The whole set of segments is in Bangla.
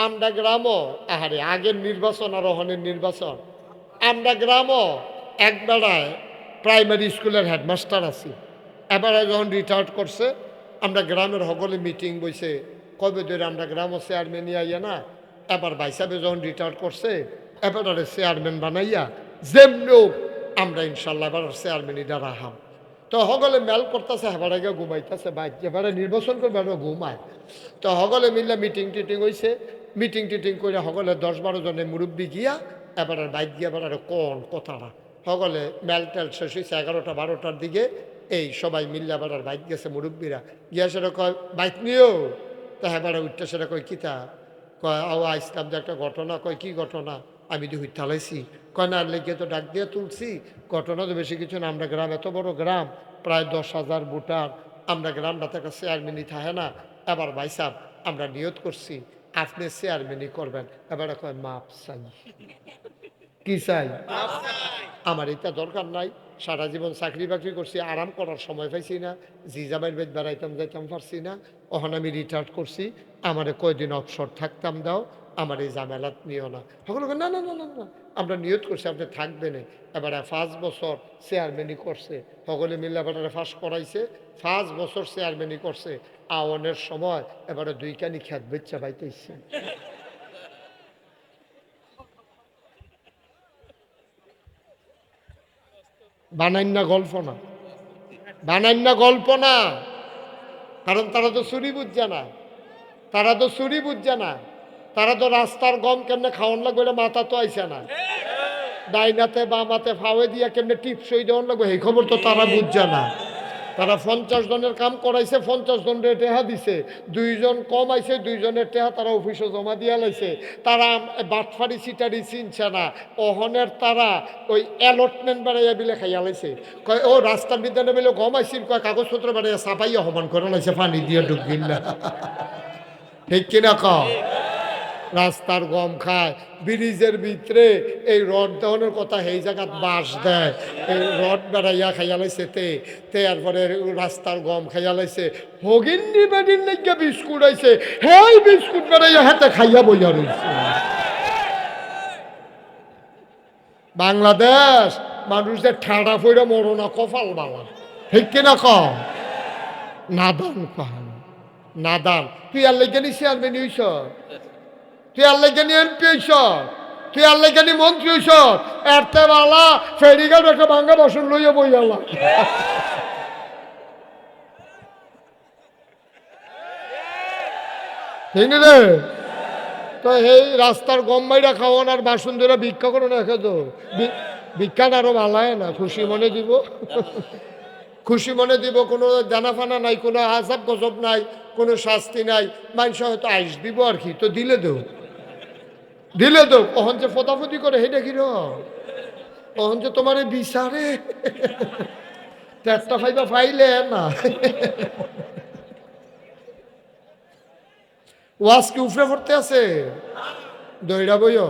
আমরা গ্রামও আহারে আগের নির্বাচন আর ওখানের নির্বাচন, আমরা গ্রামও এক বেড়ায় প্রাইমারি স্কুলের হেডমাস্টার আছি। এবারে যখন রিটায়ার্ড করছে, আমরা গ্রামের সকলে মিটিং বইছে, কবে ধরে আমরা গ্রামও চেয়ারম্যান আইয়া না, এবার ভাই সাহেবে যখন রিটায়ার্ড করছে এবারে চেয়ারম্যান বানাইয়া যেমনি আমরা ইনশাল্লাহ এবার চেয়ারম্যানই দ্বারা হাম। তো সকলে মেল করতেছে, হেবারে গিয়ে ঘুমাইতেছে, ভাই এবারে নির্বাচন করবে ঘুমায়। তো সকলে মিললে মিটিং টিটিং হয়েছে, মিটিং টিটিং করে সকলে 10-12 জনের মুরব্বী গিয়া এবার বাইক গিয়া এবার কোন কথাটা সকলে মেল টেল শেষ হয়েছে 11টা-12টার দিকে। এই সবাই মিললে আবার বাইক গেছে মুরব্বীরা গিয়া, সেটা কয় বাইক নিও। তা এবারে উঠতে সেটা কয় কিতা, কয় আওয়া ইসলাম যে একটা ঘটনা, কয় কি ঘটনা, আমি তো হুইতে হালাইছি, কয় না লেগে তো ডাক দিয়ে তুলছি, ঘটনা তো বেশি কিছু না, আমরা গ্রাম এত বড় গ্রাম, প্রায় 10,000 ভোটার, আমরা গ্রামটাতে একটা চেয়ারম্যানই থাকে না, এবার ভাই সাহেব আমরা নিয়ত করছি আপনি চেয়ারম্যানই করবেন। এবারে কয় মাপ চাই। কি চাই? আমার এটা দরকার নাই, সারা জীবন চাকরি বাকরি করছি, আরাম করার সময় পাইছি না, জি জামাইয়ের বেদ বেড়াইতাম যাইতাম পারছি না, ওখান আমি রিটায়ার্ড করছি, আমারে কয়দিন অবসর থাকতাম দাও, আমার এই ঝামেলাত নিও না। সকলে না না না না না, আমরা নিয়ত করছি আপনি থাকবেন। এবারে 5 বছর চেয়ারম্যানই করছে, সকলে মিলে এবারে ফাঁস করাইছে, 5 বছর চেয়ারম্যানই করছে। আওয়ানের সময় এবারে 2 কানি খেত বেচ্চা পাইতেছে। বানাইন না গল্প না, বানাইন না গল্প না, কারণ তারা তো চুরি বুঝছে না, তারা তো চুরি বুঝছে না, তারা তো রাস্তার গম কেমনে খাওয়ান লাগবে এটা মাথা তো আইসে না, ডাইনাতে বামাতে ফাওয়ে দিয়া কেমনে টিপসই দেওয়ান লাগবে এই খবর তো তারা বুঝছে না। তারা 50 জনের কাম করাইছে, 50 জনের টেহা দিছে, 2 জন কম আইছে, 2 জনের টেহা তারা অফিসে জমা দিয়া লাইছে। তারা বাটফারি সিটারি চিনছে না, ওহনের তারা ওই অ্যালটমেন্ট বাড়াইয়া বিলে খাইয়া লাইছে। কয় ও রাস্তার বিদ্যানে বেলে গম আইসির, কয় কাগজপত্র বাড়াইয়া সাপাইয়া হমান করে লাইছে, পানি দিয়ে ঢুকিল না। ঠিক কিনা কও? রাস্তার গম খায়, ব্রিজের ভিতরে এই রড দেওয়ানোর কথা সেই জায়গাত বাঁশ দেয়, এই রড বেড়াইয়া খাইয়া লাইছে তে এরপরে রাস্তার গম খাইয়া লাইছে। হগিন্নি বেডির লেগে বিস্কুট আইছে, হেই বিস্কুট বেড়াইয়া হাতে খাইয়া বইয়া রইছে। বাংলাদেশ মানুষদের ঠাড়া ফইরা মরো না, কপাল বালা। ঠিক কিনা কম? নাদান কম, নাদান। তুই আর লেগে নি চেয়ারম্যান হইছ, তুই আর লেগে নি এমপি হইছ, তুই আর লেগে নি মন্ত্রী হইছ, এরতে বালা ফেরিঘাট একটা ভাঙ্গা বাসন লইয়া বইয়ালা। ঠিক রে? তো এই রাস্তার গম বাইরা খাওয়ান আর বাসন ধরে ভিক্ষা করে না, খেতো ভিক্ষা আরো ভালো হয় না, খুশি মনে দিব, খুশি মনে দিব, কোনো জানাফানা নাই, কোনো আজাব গজব নাই, কোনো শাস্তি নাই, মানুষ হয়তো আইস দিব আর কি, তো দিলে দেও, দিলে দেও। কখন যে ফতাফতি করে হেটা কি কখন যে তোমার বিচারে একটা ফাইবা ফাইলে না। ওয়াজ কি উফরে পড়তে আছে? দইরা বইও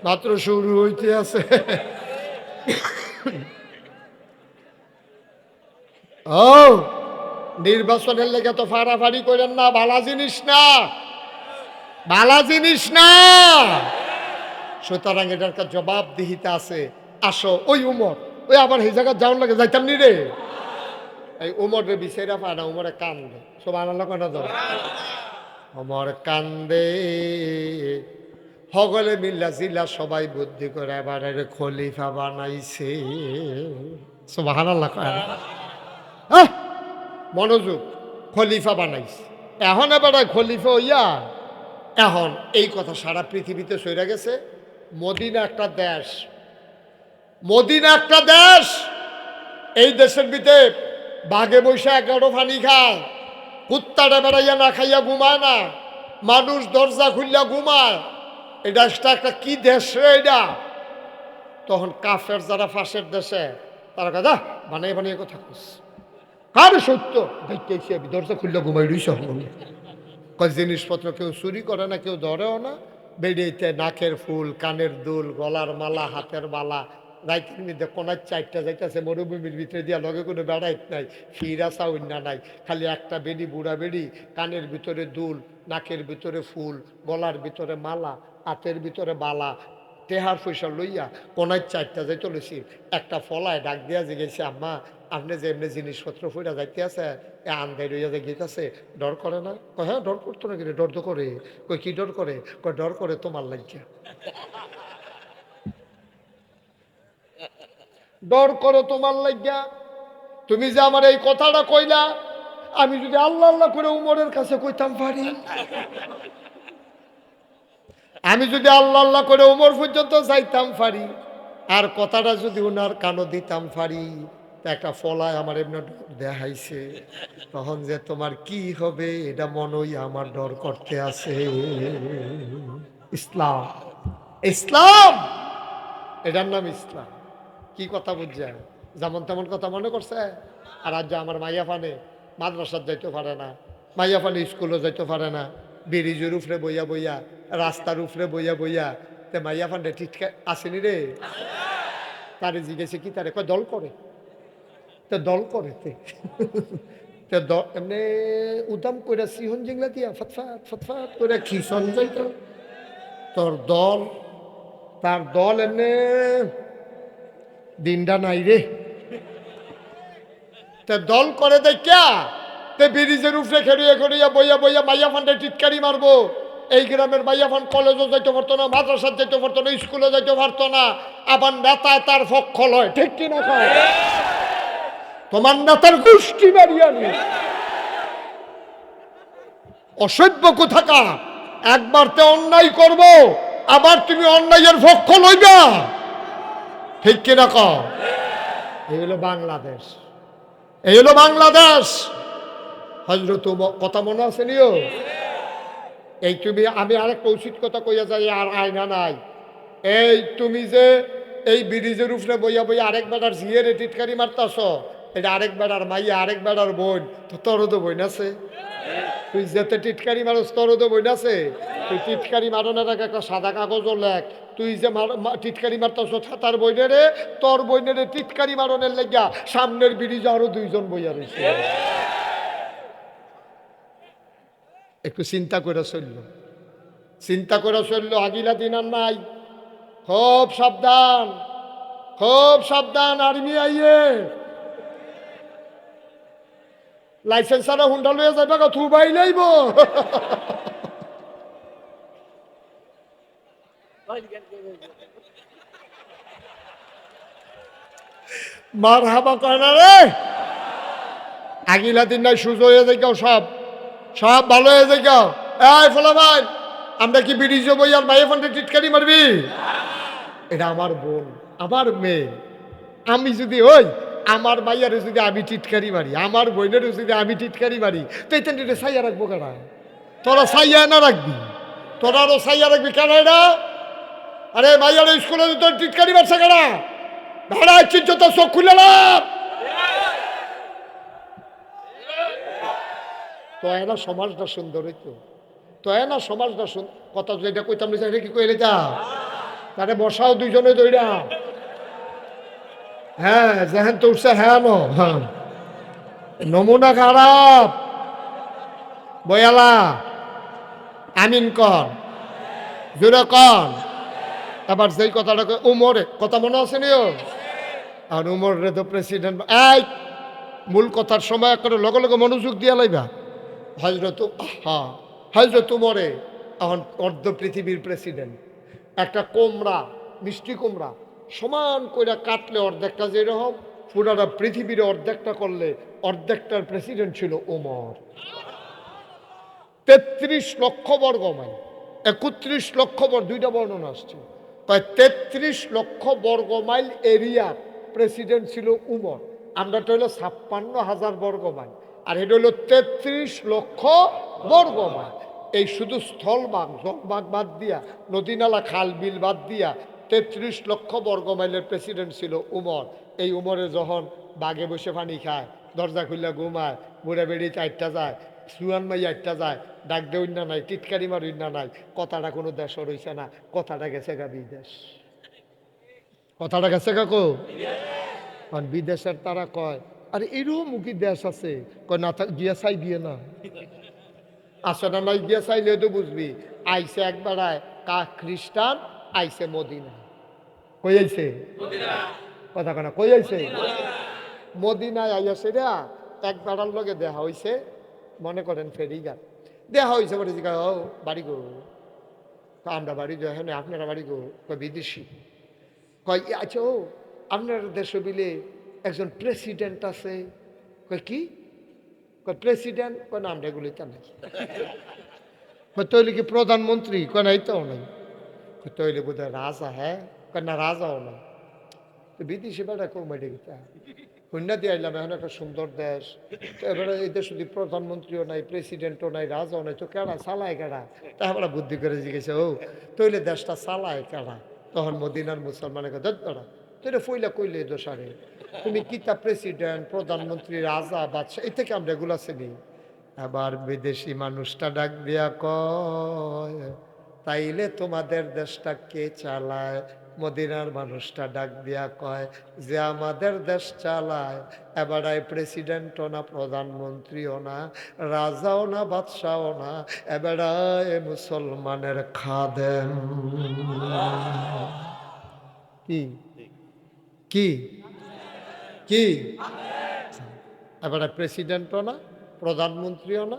মাত্র শুরু হইতে আছে। ও নির্বাচনের লেগে তো ফাড়াফাড়ি করেন না, ভালা জিনিস না, ভালা জিনিস না। সুতরাং এটার একটা জবাবদিহিতা আছে। আসো ওই উমর, ওই আবার এই জায়গা যাওয়ার লাগে যাইতাম নি রে, এই উমরে বিচাইরা পায় না, উমরে কান্দে, সব আনাল্লা কেন দাও, উমর কান্দে, সকলে মিল্লা জিল্লা সবাই বুদ্ধি করে এবার খলিফা বানাইছে। সুবহানাল্লাহ কয় না? মনোযোগ, খলিফা বানাইছে। এখন এবার খলিফা হইয়া এখন এই কথা সারা পৃথিবীতে সইরা গেছে। মদিনা একটা দেশ, মদিনা একটা দেশ, এই দেশের ভিতরে বাঘে বৈশা 11 ফানি খায়, কুত্তাটা বেড়াইয়া না খাইয়া ঘুমায় না, মানুষ দরজা খুললা ঘুমায়। এই দেশটা একটা কি দেশ রে এটা? তখন কাফের যারা ফাঁসের দেশে তারা কথা বানিয়ে বানিয়ে কথা কস, কার সত্য দেখতেছি আমি, দরজা খুললা ঘুমাই রইস। জিনিসপত্র কেউ চুরি করে না, কেউ ধরেও না, বেরিয়েতে নাকের ফুল, কানের দুল, গলার মালা, হাতের মালা, রাইতের মধ্যে কোনার 4টা যাইতেছে মরুভূমির ভিতরে দিয়া, লগে কোনো বেড়াইত নাই, ফিরা চাউন্না নাই, খালি একটা বেড়ি, বুড়া বেড়ি, কানের ভিতরে দুল, নাকের ভিতরে ফুল, গলার ভিতরে মালা, হাতের ভিতরে বালা, টেহার পয়সা লইয়া কোনায় 4টা যাই চলেছি। একটা ফলায় ডাক দিয়া জিগেছে, আম্মা আপনি যে এমনি জিনিসপত্র ফুটা যাইতে আছে আন্দাই রইয়া যে গীতাছে, ডর করে না? কয় হ্যাঁ ডর করতো না, কিন্তু ডর তো করে। কই কি ডর করে? কয় ডর করে তোমার লাগিয়া। ডর করো তোমার লাগিয়া। তুমি যে আমার এই কথাটা কইলা, আমি যদি আল্লাহ আল্লাহ করে উমরের কাছে কইতাম পারি, আমি যদি আল্লাহ আল্লাহ করে উমর পর্যন্ত যাইতাম পারি, আর কথাটা যদি উনার কানো দিতাম পারি, তা একটা ফলায় আমার এমনি দেখাইছে, তখন যে তোমার কি হবে এটা মনই আমার ডর করতে আছে। ইসলাম, ইসলাম, এটার নাম ইসলাম। কি কথা বুঝছেন? যেমন তেমন কথা মনে করছে। আর আজ আমার মাইয়া ফানে মাদ্রাসার যাইতে পারে না, মাইয়া ফানে স্কুলে যাইতে পারে না, ব্রিজের উপরে বইয়া বইয়া, রাস্তার উপরে বইয়া বইয়া, তে মাইয়া ফান্ডে টিটকা আসেনি রে। তারে জিজ্ঞেসে কি তারে? কয় দল করে। তো দল করে তে এমনি উদাম করে সিহন জিংলা দিয়া ফটফাট ফটফাট করে খিসন যাইত তোর দল, তার দল এমনি দিনটা নাই রে। তে দল করে দেখা তে ব্রিজের উপরে খেড়িয়ে খেড়িয়ে বইয়া বইয়া মাইয়া ফান্ডে টিটকারি মারবো। এই গ্রামের মাইয়া ফান কলেজও যাইতে পারতো না, মাদ্রাসার যাইতে পারতো না, স্কুলে যাইতে পারতো না, আবার নেতায় তার পক্ষ লয়। ঠিক কিনা কয়? তোমার নেতার গোষ্ঠী মারিয়ানি অসভ্য কোথাকা। একবার তে অন্যায় করব, আবার তুমি অন্যায়ের পক্ষ লইবা। ঠিক কিনা কয়? এই হলো বাংলাদেশ, এই হলো বাংলাদেশ। হযরত কথা মনে আছে নিও? এই তুমি, আমি আরেকটা উচিত কথা কইয়া যাই, আর আয়না নাই। এই তুমি যে এই ব্রিজের উপরে বইয়া বইয়া আরেক বেড়ার ঝিয়েরে টিটকারি মারতাছ, এটা আরেক বেড়ার মাইয়া, আরেক বেড়ার বোন, তো তোরও তো বোন আছে। তুই যেতে টিটকারি মারস তোরও তো বোন আছে। তুই টিটকারি মারনের আগে একটা সাদা কাগজও লেখ, তুই যে টিটকারি মারতাছ তার বইনেরে, তোর বইনেরে টিটকারি মারনের লেগা সামনের ব্রিজে আরো 2জন বইয়া রয়েছে। একটু চিন্তা করে চলল, চিন্তা করে চলল। আগিলা দিন আর নাই। খুব সাবধান, খুব সাবধান। আর্মি আইয়ে লাইসেন্স ছাড়া হুন্ডা লইয়া যাইবা গা, থু বাই লাইব। মার হাবা কয় না রে। আগিলা দিন নাই, সুযোগ হয়ে যাই গাও, সব সব ভালো হয়ে যাই গাও। এই ফলা ভাই, আমরা কি ব্রিজে বই আর মাইয়ে ফান্ডে টিটকারি মারবি? এটা আমার বোন, আমার মেয়ে। আমি যদি ওই আমার মাইয়ারে যদি আমি টিটকারি মারি, আমার বোনের যদি আমি টিটকারি মারি, তো এই তেন সাইয়া রাখবো কেনা? তোরা সাইয়া না রাখবি? তোরা আরো সাইয়া রাখবি কেন? এটা আরে মাইয়ার স্কুলে তোর টিটকারি মারছে কেনা? ভাড়া চিন্তা তো চোখ খুলে লাভ। তো না সমাজটা সুন্দর হইতো, তো না সমাজটা কথা যেটা কইতাম এটা কি কইলে যা তারে বসাও 2জনে দইরা। হ্যাঁ যেহেন তো উঠছে, হ্যাঁ নমুনা খারাপ। বয়ালা আমিন কর, জোরে কর। আবার যেই কথাটা উমরে কথা মনে আছে নিও, আর উমর রে তো প্রেসিডেন্ট। এই মূল কথার সময় করে লগে লগে মনোযোগ দিয়া লাইবা। হযরত হযরত উমরে এখন অর্ধ পৃথিবীর প্রেসিডেন্ট। একটা কোমড়া, মিষ্টি কোমড়া সমান কইরা কাটলে অর্ধেকটা যেরকম, পুরাটা পৃথিবীর অর্ধেকটা করলে অর্ধেকটার প্রেসিডেন্ট ছিল ওমর। 33 লক্ষ বর্গ মাইল, 31 লক্ষ দুইটা বর্ণনা আসছে। তাই 33 লক্ষ বর্গ মাইল এরিয়ার প্রেসিডেন্ট ছিল উমর। আমরাটা হলো 56,000 বর্গ মাইল, আর এটা হলো 33 লক্ষ বর্গ মাইল। এই শুধু স্থলভাগ জলভাগ বাদ দিয়া, নদী নালা খাল বিল বাদ দিয়া 33 লক্ষ বর্গ মাইলের প্রেসিডেন্ট ছিল উমর। এই উমরে যখন বাগে বসে পানি খায়, দরজা খুললে ঘুমায়, বুড়া বেড়ি 4টা যায়, সুয়ান মাই 8টা যায়, ডাক দেউন না নাই, টিটকারি মারুন না নাই, কথাটা কোনো দেশ রইছে না, কথাটা গেছে গা বিদেশ। কথাটা গেছে কাকু, কারণ বিদেশের তারা কয় আরে এরও মুখী দেশ আছে, কয় না গিয়া চাই দিয়ে না। আসে না নাই গিয়া চাইলে তো বুঝবি আইসে একবার খ্রিস্টান আইসে মদিনা কই আইছে কথা কানা কই আইছে মদিনায় আইয়াছে রে একবারার লগে দেখা হইছে মনে করেন ফেরিঘাট দেখা হইছে বলে জিজ্ঞা ও বাড়ি গো আমরা বাড়ি যাই হ্যাঁ আপনারা বাড়ি গো কয় বিদেশি কয় আচ্ছা ও আপনার দেশে বিলে একজন প্রেসিডেন্ট আছে কয় কি কয় প্রেসিডেন্ট কয় নাম রেগুলিতে নাই তৈলে কি প্রধানমন্ত্রী কয় না এইটাও নাই তৈলে বোধ হয় রাজা হ্যাঁ কয় না রাজাও নাই তো বিদেশি বেড়া কৌমাইডে গীতা কন্যা দিয়ে আইলাম এখন একটা সুন্দর দেশ তো এবারে এই দেশ যদি প্রধানমন্ত্রীও নাই প্রেসিডেন্টও নাই রাজাও নাই তো কেডা চালায় কেডা তা আমরা বুদ্ধি করে জিজ্ঞেসে ও তৈলে দেশটা চালায় কেডা তখন মদিনার মুসলমানের কথা ধরা তুই ফইলা কইলে দোষারে তুমি কিতা প্রেসিডেন্ট প্রধানমন্ত্রী রাজা বাদশাহ এই থেকে আমরা এগুলা চিনি আবার বিদেশি মানুষটা ডাক দিয়া কয় তাইলে তোমাদের দেশটা কে চালায় মদিনার মানুষটা ডাক দিয়া কয় যে আমাদের দেশ চালায় এবার প্রেসিডেন্টও না প্রধানমন্ত্রীও না রাজাও না বাদশাও না এবার মুসলমানের খাদেম কি কি কি এবার প্রেসিডেন্টও না প্রধানমন্ত্রীও না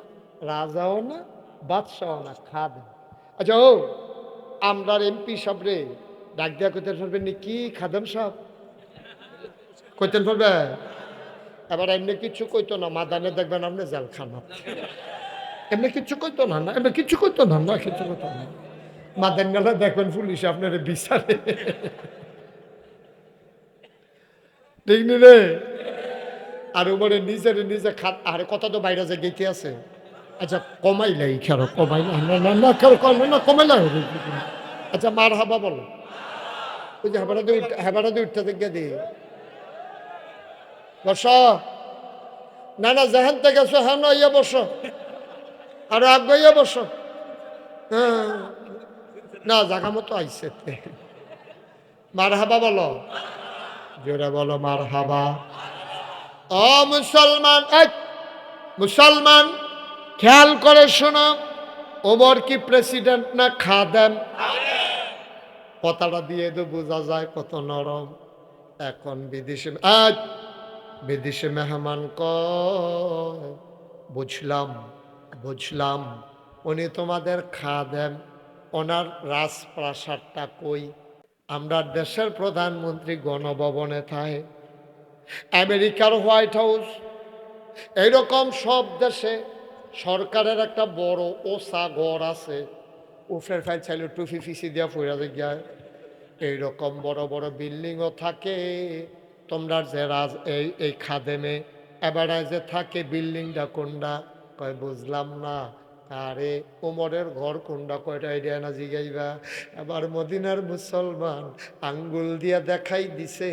রাজাও না বাদশাও না খাদেম আচ্ছা ও আমরা এমপি সব রে ডাক দিয়া কইতেন পারবেন নি কি খাদেম সব কইতেন পারবে এবার এমনি কিছু কইতো না মাদানে দেখবেন আপনি জেলখানা এমনি কিছু কইতো না এমনি কিছু কইতো না কিছু কইতো না মাদান গেলে দেখবেন পুলিশ আপনার বিচারে ঠিক নি রে আর উপরে নিজে খাত আরে কথা তো বাইরে যে গেতে আছে আচ্ছা কমাইলাই খেরো কমাইলা না খেরো না কমাইলা আচ্ছা মার হাবা বলো ওই যে হেবাটা দিয়ে উঠতে থেকে দি বস না যেখান থেকে গেছো হ্যাঁ ইয়ে বস আরো আগে ইয়ে বস হ্যাঁ না জাগা মতো আইসে মার হাবা বলো জোরে বলো মার হাবা ও মুসলমান মুসলমান খেয়াল করে শোনো ওমর কি প্রেসিডেন্ট না খাদেম কথাটা দিয়ে তো বোঝা যায় কত নরম এখন বিদেশে মেহমান কয় বুঝলাম উনি তোমাদের খাদেম ওনার রাজপ্রাসাদটা কই আমরা দেশের প্রধানমন্ত্রী গণভবনে থাকে আমেরিকার হোয়াইট হাউস এইরকম সব দেশে সরকারের একটা বড় ওসা ঘর আছে উফরের ফাইল চাইলে টুফি ফিসি দিয়া ফইরা যায় এইরকম বড় বড় বিল্ডিংও থাকে তোমরা যে এই খাদেমে এবারে যে থাকে বিল্ডিংটা কোনটা কয় বুঝলাম না আরে ওমরের ঘর কোনটা কয়টা আইডিয়া না জিগাইবা আবার মদিনার মুসলমান আঙ্গুল দিয়া দেখাই দিছে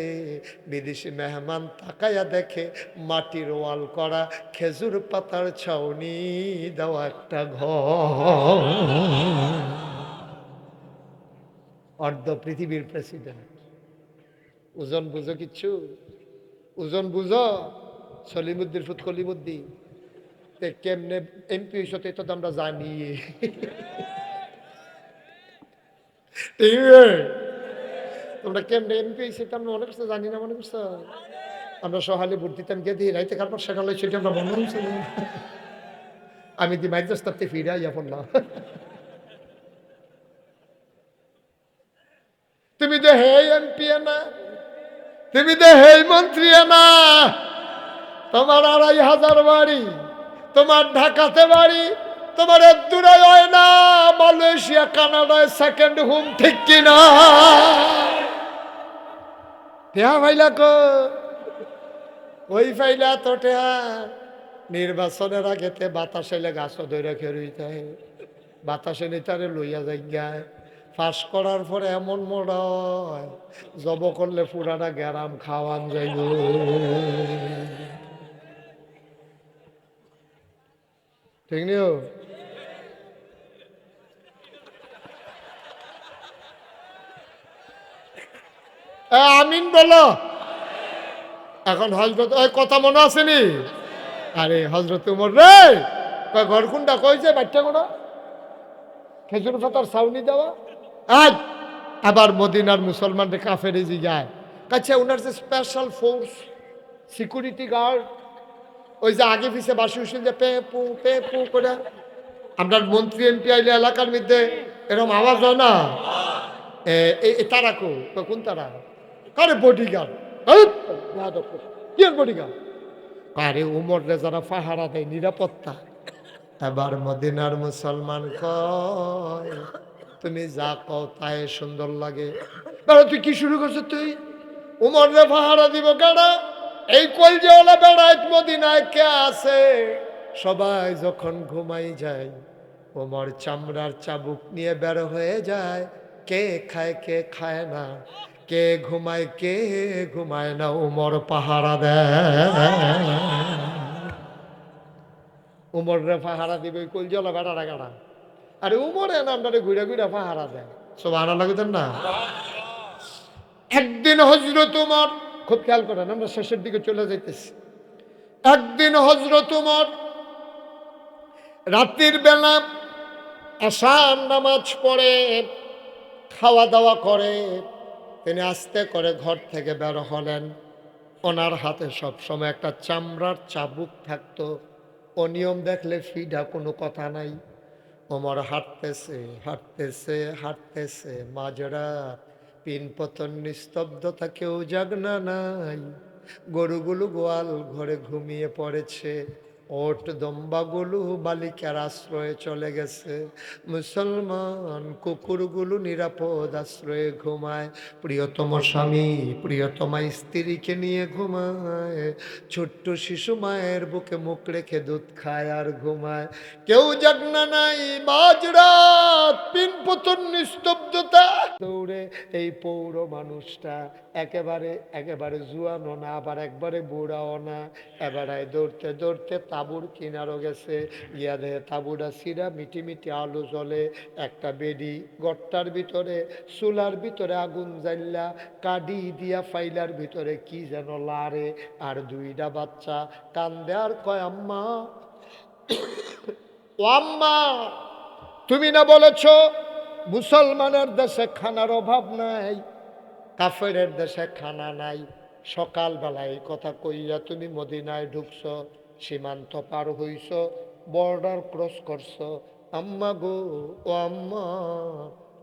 বিদেশি মেহমান তাকাইয়া দেখে মাটির ওয়াল করা খেজুর পাতার ছাউনি দেওয়া একটা ঘর অর্ধ পৃথিবীর প্রেসিডেন্ট ওজন বুঝো কিচ্ছু ওজন বুঝো সলিমুদ্দিন ফুত কলিমুদ্দিন কেমনে এমপি হইসতে তো আমরা জানি তোমরা কেমনে এমপি হইছে তো আমরা মনে করছো জানি না মনে করছো আমরা সহালে ভোট দিতাম গিয়ে দিয়ে রাইতে কারপর সকালে সেটা আমরা বন্ধ হয়েছিল আমি দি মাইদ্রাস্তাতে ফিরে আইয়া পড়লাম তুমি তো হে এমপি না তুমি তো হে মন্ত্রী না তোমার ২৫০০ বাড়ি তোমার ঢাকাতে বাড়ি তোমার দূরে হয় না মালয়েশিয়া কানাডায় সেকেন্ড হোম ঠিক কিনা টেহা ভাইলা কো ওই ফাইলা তো টেহা নির্বাচনের আগেতে বাতাসে গাছ ধরে খেরুইতে বাতাসে নেতারে লইয়া যাই পাস করার পরে এমন মোড় হয় জব করলে পুরাটা গ্যারাম খাওয়ান যাইব ঠিক নিও আমিন বলো এখন হজরত ওই কথা মনে আসেনি আরে হজরত উমর রে কয় ঘর কোনটা কইছে বাচ্চা কোনা খেজুর পাতার ছাউনি দেওয়া আজ আবার মদিনার মুসলমানদের কাফেরে জিগায় কাছে ওনার যে স্পেশাল ফোর্স সিকিউরিটি গার্ড ওই যে আগে পিছে বাসি উঠিল যে পে পু করে আমরা মন্ত্রী এমপি আইলে এলাকার মধ্যে এরকম আওয়াজ হয় না তারা কোন তারা কারে বডিগার্ড কি বডিগার্ড কারে উমর রে যারা পাহারা দেয় নিরাপত্তা এবার মদিনার মুসলমান কয় তুমি যা কও তাই সুন্দর লাগে তুই কি শুরু করছো তুই উমর রে পাহারা দিব কেনা এই কলজেওয়ালা বেড়ায় মদিনায় কে আছে সবাই যখন ঘুমাই যায় ওমর চামড়ার চাবুক নিয়ে বের হয়ে যায় কে খায় না কে ঘুমায় না উমর পাহারা দেয় উমর রে পাহারা দিবে কলজেওয়ালা বেড়ারা গাড়া আরে উমরে না আমরা ঘুরে ঘুরে পাহারা দেয় সব আনা লাগতেন না একদিন হজরত উমর খুব খেয়াল করেন আমরা শেষের দিকে চলে যাইতেছি একদিন হজরত উমর রাতের বেলা আশার নামাজ পড়ে খাওয়া দাওয়া করে তিনি আস্তে করে ঘর থেকে বের হলেন ওনার হাতে সবসময় একটা চামড়ার চাবুক থাকতো অনিয়ম দেখলে ফিডা কোনো কথা নাই ওমর হাঁটতেছে মাঝরাত পিন পতন নিস্তব্ধতা কেউ জাগনা নাই গরুগুলো গোয়াল ঘরে ঘুমিয়ে পড়েছে ওট দম্বাগুলো বালিকার আশ্রয়ে চলে গেছে মুসলমান কুকুরগুলো নিরাপদ আশ্রয়ে ঘুমায় প্রিয়তম স্বামী প্রিয়তমা স্ত্রীকে নিয়ে ঘুমায় ছোট্ট শিশু মায়ের বুকে মুখ রেখে দুধ খায় আর ঘুমায় কেউ জাগনা নাই মাঝরাত পিন পতন নিস্তব্ধতা দৌড়ে এই পৌর মানুষটা একেবারে জুয়ানো না আবার একবারে বুড়াও না এবারে দৌড়তে তাবুর কিনারও গেছে গিয়া দেয় তাবুটা সিরা মিটি আলো জ্বলে একটা বেডি গট্টার ভিতরে চুলার ভিতরে আগুন জ্বাল্লা কাডি দিয়া ফাইলার ভিতরে কি যেন লারে আর দুইটা বাচ্চা কান্দে আর কয় আম্মা ও আম্মা তুমি না বলেছ মুসলমানের দেশে খানার অভাব নাই কাফেরের দেশে খানা নাই সকালবেলায় এই কথা কইয়া তুমি মদিনায় ঢুকছ সীমান্ত পার হইছ বর্ডার ক্রস করছ আম্মা গো ও আম্মা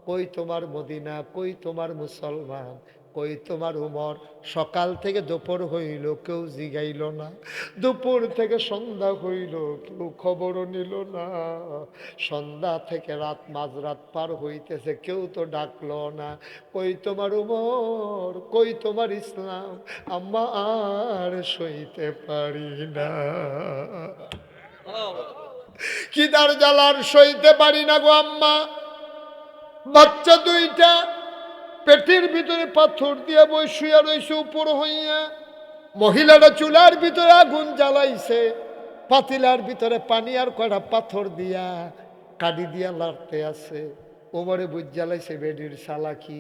কই তোমার মদিনা কই তোমার মুসলমান কই তোমার উমর সকাল থেকে দুপুর হইল কেউ জিগাইল না দুপুর থেকে সন্ধ্যা হইল কেউ খবরও নিল না সন্ধ্যা থেকে রাত মাঝরাত পার হইতেছে কেউ তো ডাকলো না কই তোমার উমর কই তোমার ইসলাম আম্মা আর সইতে পারি না খিদার জ্বালার সইতে পারি না গো আম্মা বাচ্চা দুইটা পেটের ভিতরে পাথর দিয়া বই শুয়া রয়েছে উপর হইয়া মহিলারা চুলার ভিতরে আগুন জ্বালাইছে পাতিলার ভিতরে পানি আর কয়টা পাথর দিয়া কাডি দিয়া লাড়তে আছে ওমরে বুঝ জ্বালাইছে বেডির সালাকি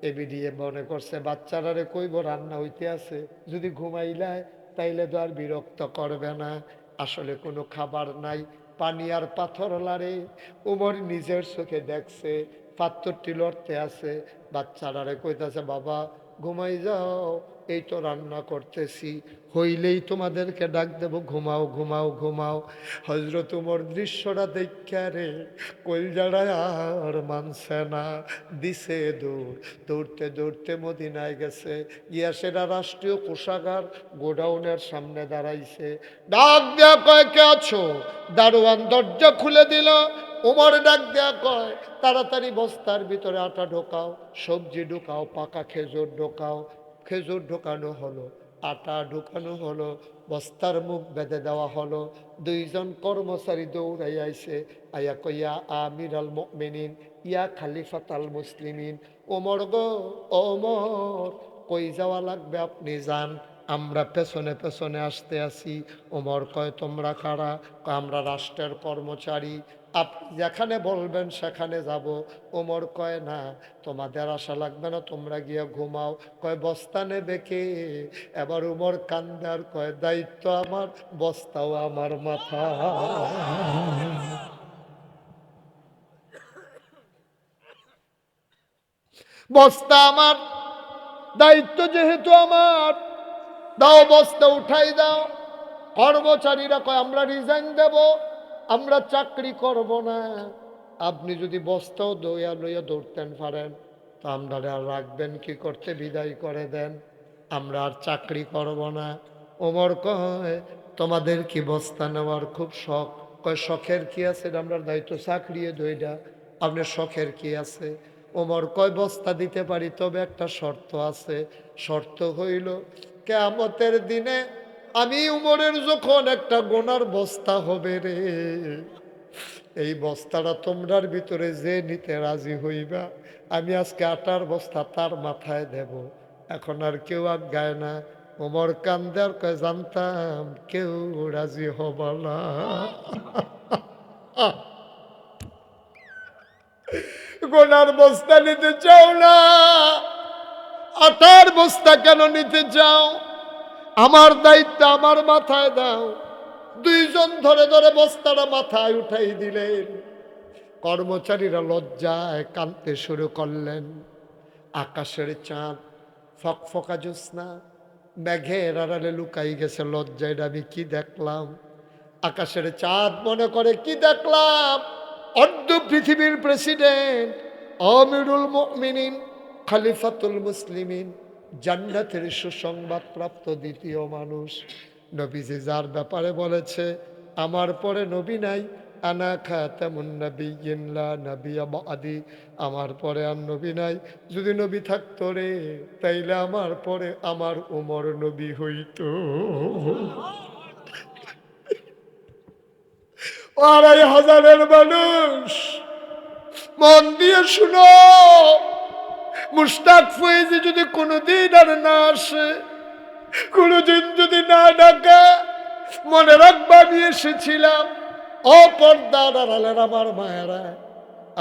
এ বেডিয়ে মনে করছে বাচ্চারারে কইব রান্না হইতে আছে যদি ঘুমাইলায় তাইলে তো আর বিরক্ত করবে না আসলে কোনো খাবার নাই পানি আর পাথর লারে ওমর নিজের চোখে দেখছে পাথরটি লড়তে আছে বাচ্চারারে কইতাছে বাবা ঘুমাই যাও এই তো রান্না করতেছি হইলেই তোমাদেরকে ডাক দেব ঘুমাও ঘুমাও ঘুমাও হজরত উমর দৃশ্যটা দেখা রে কলজাড়া আর মানছে না দিছে দৌড়তে মদিনায় গেছে গিয়া সেটা রাষ্ট্রীয় কোষাগার গোডাউনের সামনে দাঁড়াইছে ডাক দেয়া কয় কে আছো দারোয়ান দরজা খুলে দিল উমর ডাক দেয়া কয় তাড়াতাড়ি বস্তার ভিতরে আটা ঢোকাও সবজি ঢোকাও পাকা খেজুর ঢোকাও খেজুর ঢোকানো হলো আটা ঢোকানো হলো বস্তার মুখ বেঁধে দেওয়া হলো দুইজন কর্মচারী দৌড়াই আইছে আয়া কইয়া আমির আল মুমিনিন ইয়া খালিফাতাল মুসলিমিন ওমর গো ওমর কই যাওয়া লাগবে আপনি যান আমরা পেছনে পেছনে আসতে আসি। ওমর কয় তোমরা কারা? কয় আমরা রাষ্ট্রের কর্মচারী, আপনি যেখানে বলবেন সেখানে যাব। ওমর কয় না, তোমাদের আশা লাগবে না, তোমরা গিয়ে ঘুমাও। কয় বস্তা নেবে কে? এবার ওমর কান্দে আর কয় দায়িত্ব আমার, বস্তাও আমার মাথা। বস্তা আমার, দায়িত্ব যেহেতু আমার, দাও বস্তা উঠাই দাও। কর্মচারীরা কয় আমরা রিজাইন দেব, আমরা চাকরি করব না। আপনি যদি বস্তাও দইয়া লইয়া দৌড়তেন পারেন তো আমরা আর রাখবেন কি করতে, বিদায় করে দেন, আমরা আর চাকরি করব না। ওমর কয় তোমাদের কি বস্তা নেওয়ার খুব শখ? কয় শখের কি আছে, আমরা দায়িত্ব চাকরিয়ে দইটা, আপনার শখের কি আছে? ওমর কয় বস্তা দিতে পারি, তবে একটা শর্ত আছে। শর্ত হইল কিয়ামতের দিনে আমি উমরের যখন একটা গোনার বস্তা হবে রে, এই বস্তাটা তোমরার ভিতরে যে নিতে রাজি হইবা, আমি আজকে আটার বস্তা তার মাথায় দেব। এখন আর কেউ আজ্ঞায় না। ওমর কান্দার কয় জানতাম কেউ রাজি হব না। গোনার বস্তা নিতে চাও না, আটার বস্তা কেন নিতে চাও? আমার দায়িত্ব আমার মাথায় দাও। দুইজন ধরে ধরে বস্তাটা মাথায় উঠাই দিলেন। কর্মচারীরা লজ্জায় কাঁদতে শুরু করলেন। আকাশের চাঁদ ফকফকা জ্যোৎস্না মেঘের আড়ালে লুকাই গেছে। লজ্জায় আমি কি দেখলাম? আকাশের চাঁদ মনে করে কি দেখলাম? অর্ধ পৃথিবীর প্রেসিডেন্ট, আমিরুল মুমিনিন, খলিফাতুল মুসলিমিন, জান্নাতের সুসংবাদ প্রাপ্ত দ্বিতীয় মানুষ, নবীজি যার ব্যাপারে বলেছে আমার পরে নবী নাই, আনা খাতামুন নাবিয়্যিন লা নাবিয়্যা বাদি, আমার পরে আর নবী নাই। যদি নবী থাকতো রে তাইলে আমার পরে আমার ওমর নবী হইতো। ২৫০০-এর মানুষ মন দিয়ে শুনো, মুশতাক ফয়েজি যদি কোনোদিন আর না আসে, কোনোদিন যদি না ডাকা, মনে রাখবা আমি এসেছিলাম। অপর্দার আড়ালের আমার মায়েরা,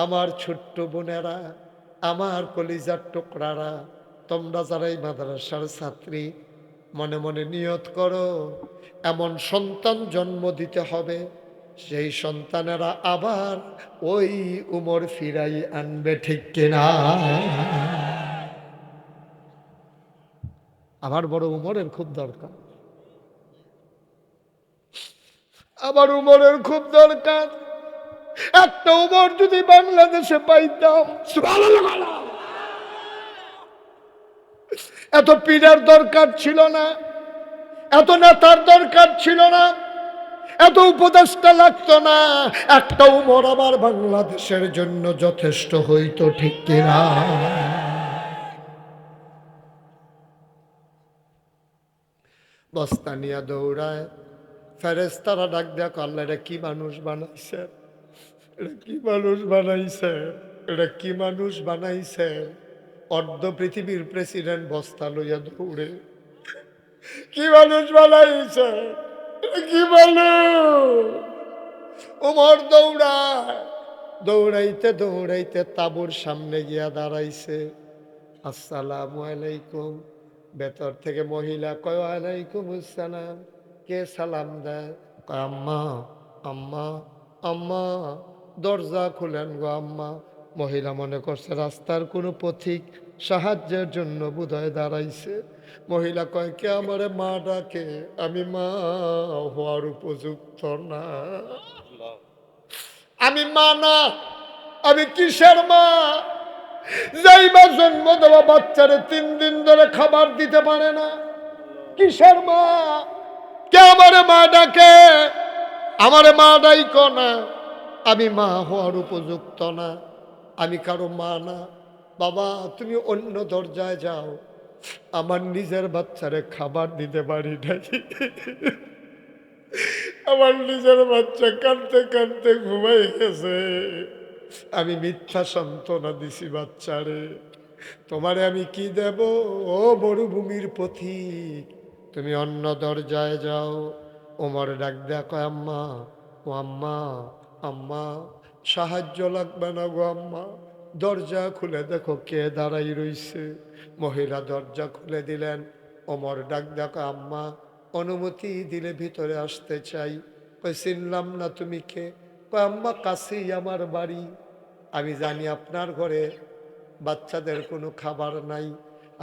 আমার ছোট্ট বোনেরা, আমার কলিজার টুকরারা, তোমরা যারা এই মাদ্রাসার ছাত্রী, মনে মনে নিয়ত করো এমন সন্তান জন্ম দিতে হবে সেই সন্তানেরা আবার ওই উমর ফিরাই আনবে, ঠিক কিনা? আবার বড় উমরের খুব দরকার, আবার উমরের খুব দরকার। একটা উমর যদি বাংলাদেশে পাইতাম, সুবহানাল্লাহ, এত পীরের দরকার ছিল না, এত নেতার দরকার ছিল না, এত উপদেষ্টা লাগতো না। একটা উমর আমার বাংলাদেশের জন্য যথেষ্ট হইতো, ঠিক কিনা? বস্তা নিয়ে দৌড়ায়, ফেরেশতারা ডাক দেয়া, আল্লাহ এটা কি মানুষ বানাইছে, এটা কি মানুষ বানাইছে, এটা কি মানুষ বানাইছে? অর্ধ পৃথিবীর প্রেসিডেন্ট বস্তা লইয়া দৌড়ে, কি মানুষ বানাইছে, এটা কি মানুষ? ওমর দৌড়ায়, দৌড়াইতে দৌড়াইতে তাঁবুর সামনে গিয়া দাঁড়াইছে। আসসালামু আলাইকুম। ভেতর থেকে মহিলা কয় ওয়ালাইকুম আসসালাম। কে সালাম দেয়? কয় আম্মা, আম্মা, আম্মা। দরজা খুলেন গো আম্মা। মহিলা মনে করছে রাস্তার কোনো পথিক সাহায্যের জন্য বোধহয় দাঁড়াইছে। মহিলা কয় কে আমারে মা ডাকে, আমি মা হওয়ার উপযুক্ত না, আমি মা না, আমি কিসের মা? যাই বা জন্ম দেওয়া বাচ্চারে 3 দিন ধরে খাবার দিতে পারে না, কিসের মা? কে আমারে মা ডাকে? আমারে মা ডাইকো না, আমি মা হওয়ার উপযুক্ত না, আমি কারো মা না। বাবা তুমি অন্য দরজায় যাও, আমার নিজের বাচ্চারে খাবার দিতে পারি নাই। আমার নিজের বাচ্চা কাঁদতে কাঁদতে ঘুমাই গেছে, আমি মিথ্যা সান্ত্বনা দিছি বাচ্চারে। তোমারে আমি কি দেব? ও মরুভূমির পথিক, তুমি অন্য দরজায় যাও। ওমর ডাক দেয়া কয়, আম্মা, ও আম্মা, আম্মা, সাহায্য লাগবে না গো আম্মা, দরজা খুলে দেখো কে দাঁড়াই রইছে। মহিলা দরজা খুলে দিলেন। ওমর ডাক দেয়া কয়, আম্মা, অনুমতি দিলে ভিতরে আসতে চাই। কই চিনলাম না, তুমি কে? কয়, আম্মা, কাছেই আমার বাড়ি। আমি জানি আপনার ঘরে বাচ্চাদের কোনো খাবার নাই,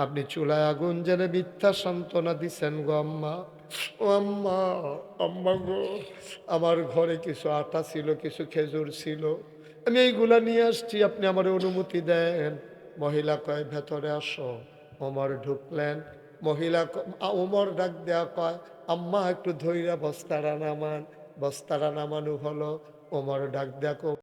আপনি চুলায় আগুন জেলে মিথ্যা সান্ত্বনা দিছেন গো আম্মা। ও আম্মা, আম্মা গো, আমার ঘরে কিছু আটা ছিল, কিছু খেজুর ছিল, আমি এইগুলা নিয়ে আসছি, আপনি আমার অনুমতি দেন। মহিলা কয়, ভেতরে আসো। ওমর ঢুকলেন। ওমর ডাক দেয়া কয়, আম্মা একটু ধৈর্য বস্তারা নামান। বস্তারা নামানো হলো। ওমর ডাক দেয়া